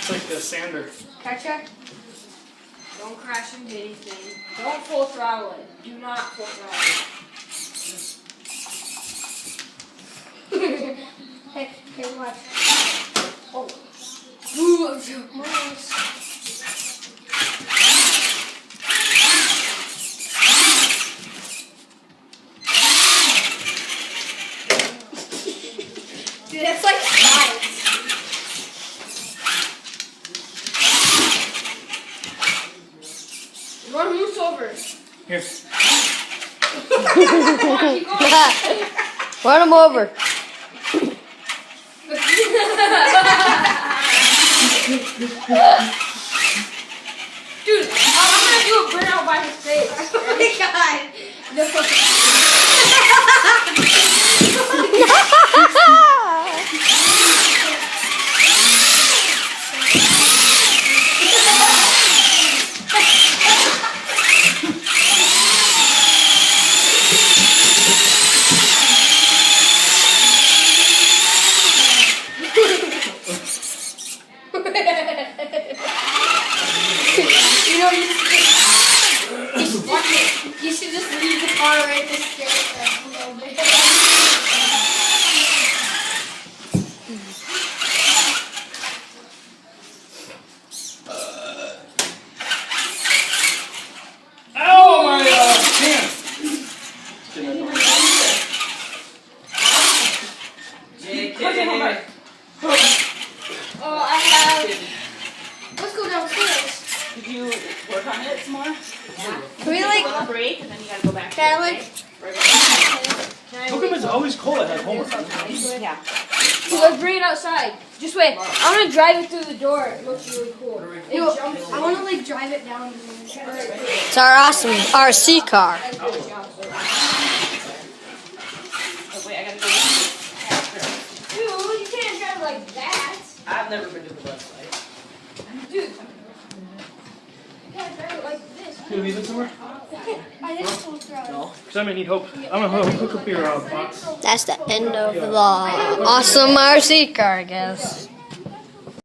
It's like the sander. Catch. Don't crash into anything. Don't full throttle it. Do not full throttle it. Hey, watch. Oh. Ooh, I'm so close. Dude, that's like science. Run Moose over. Here. Come on, keep going. Run him over. Dude, I'm gonna do a burnout by his face. Oh my god. You know, you should just leave the car right this stairs a little bit. Ow, my hand! Oh, I have. Let's go downstairs. Did you work on it some more? Yeah. Can we like? Go on a break and then you gotta go back. Can I like? How come it's always cold at homework? Yeah. So let's bring it outside. Just wait. I'm gonna drive it through the door. It looks really cool. It jumps. I want to like drive it down. It's our awesome RC car. Oh wait, I gotta go. Dude, you can't drive like that. I've never been to the website. Dude, you can't drive it like this. Can we leave it somewhere? I just full throttle. No. Because I might need help. I'm gonna hook up your box. That's the end of the awesome RC car, I guess.